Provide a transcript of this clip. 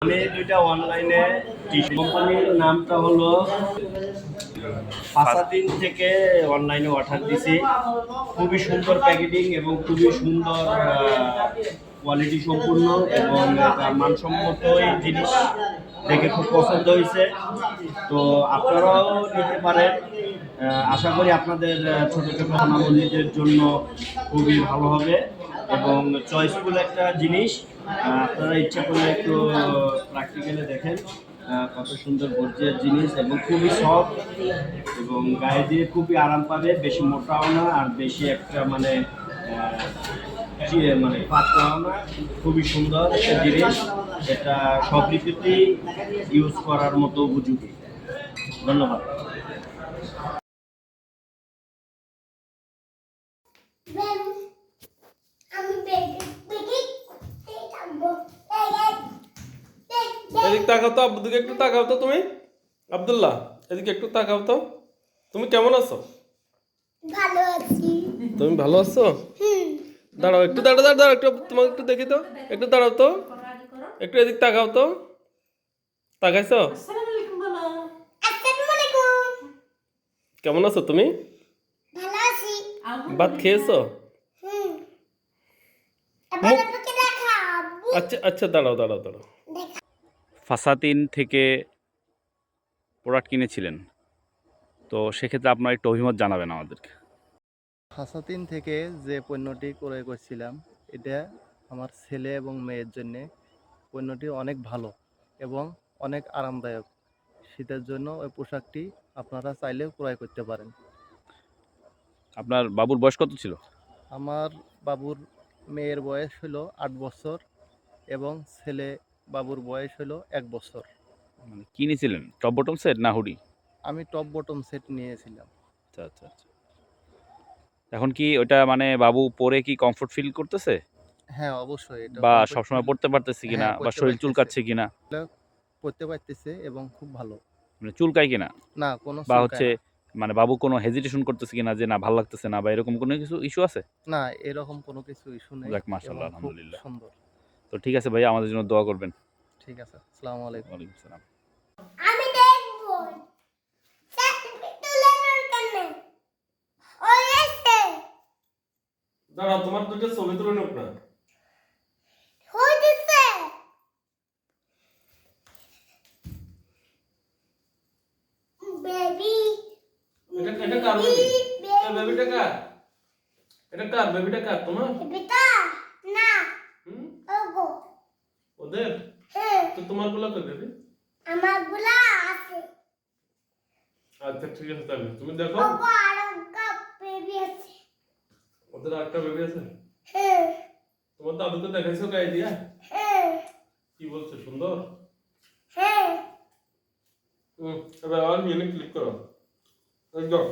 আমি দুইটা অনলাইনে কোম্পানির নামটা হলো ফাসাদিন থেকে অনলাইনে অর্ডার দিছি। খুবই সুন্দর প্যাকেজিং এবং খুবই সুন্দর কোয়ালিটি সম্পূর্ণ এবং এটা মানসম্মত এই জিনিস দেখে খুব পছন্দ হয়েছে। তো আপনারাও নিতে পারেন। আশা করি আপনাদের ছোট ছোট অনামলীদের জন্য খুবই ভালো হবে এবং চয়েসফুল একটা জিনিস। আপনারা ইচ্ছা করলে একটু প্র্যাকটিক্যালে দেখেন কত সুন্দর গর্জিয়াস জিনিস এবং খুবই সফট এবং গায়ে দিয়ে খুবই আরাম পাবে, বেশি মোটাও না আর বেশি একটা মানে মানে পাতলাও না। খুবই সুন্দর একটা জিনিস, এটা সব ঋতুতেই ইউজ করার মতো উপযোগী। ধন্যবাদ। এদিক তাকাও তো, আব্বুদিকে একটু তাকাও তো তুমি। আব্দুল্লাহ, এদিকে একটু তাকাও তো। তুমি কেমন আছো? ভালো আছি। তুমি ভালো আছো? দাঁড়াও একটু, দাঁড়াও দাঁড়াও, একটু তোমাকে একটু দেখি তো। একটু দাঁড়াও তো, একটু এদিক তাকাও তো। তাকাইছো? আসসালামু আলাইকুম। কেমন আছো তুমি? ভালো আছি। ভাত খেয়েছো? এবার আপনাকে দেখাবো। আচ্ছা আচ্ছা, দাঁড়াও দাঁড়াও দাঁড়াও। ফাসাতিন থেকে প্রোডাক্ট কিনেছিলেন, তো সেক্ষেত্রে আপনার একটু অভিমত জানাবেন আমাদেরকে। ফাসাতিন থেকে যে পণ্যটি ক্রয় করছিলাম, এটা আমার ছেলে এবং মেয়ের জন্য পণ্যটি অনেক ভালো এবং অনেক আরামদায়ক। শীতের জন্য ওই পোশাকটি আপনারা চাইলেও ক্রয় করতে পারেন। আপনার বাবুর বয়স কত ছিল? আমার বাবুর মেয়ের বয়স হলো 8 বছর এবং ছেলে বাবুর বয়স হলো 1 বছর। মানে কিনেছিলেন টপ বটম সেট না হুডি? আমি টপ বটম সেট নিয়েছিলাম। আচ্ছা আচ্ছা আচ্ছা। এখন কি ওটা মানে বাবু পরে কি কমফোর্ট ফিল করতেছে, হ্যাঁ অবশ্যই এটা বা কমফোর্ট সবসময় ফিল। পড়তে পারতেছে কিনা, হ্যাঁ বা পড়তে শরীর পারতেছে, চুলকাচ্ছে কিনা? পড়তে পারতেছে এবং খুব ভালো। মানে চুলকায় কিনা, না কোনো বা চুলকায় হচ্ছে না। মানে বাবু কোনো হেজিটেশন করতেছে কিনা যে না ভালো লাগতেছে না, বা এরকম কোনো কিছু ইস্যু আছে? না এরকম কোনো কিছু ইস্যু নেই যাক, এবং মাশাআল্লাহ, খুব আলহামদুলিল্লাহ। সুন্দর। তো ঠিক আছে ভাইয়া, আমাদের জন্য দোয়া করবেন। ঠিক আছে, আসসালামু আলাইকুম। ওয়ালাইকুম আসসালাম। আমি দেখবো। সার্টিফিকেট তুলে নেন কেন? ওই এসে দাঁড়াও, তোমার দুটো ছবি তুলে নোক না। হই দিছে। বেবি এটা কার বেবি? বেবিটা কার? এটা কার বেবিটা কার তোমার? বেটা না হুম? ওগো। ওদের? হ্যাঁ তো তোমার গুলো কই বেবি? আমার গুলা আছে। আচ্ছা ঠিক আছে, তাহলে তুমি দেখো। ওগো আরো বেবি আছে। ওদের আরেকটা বেবি আছে? হ্যাঁ তোমার দাদুকে দেখাইছো গায়ে দিয়া? হ্যাঁ কি বলছে, সুন্দর? হ্যাঁ। এবার আর মিনি ক্লিক করো। একদম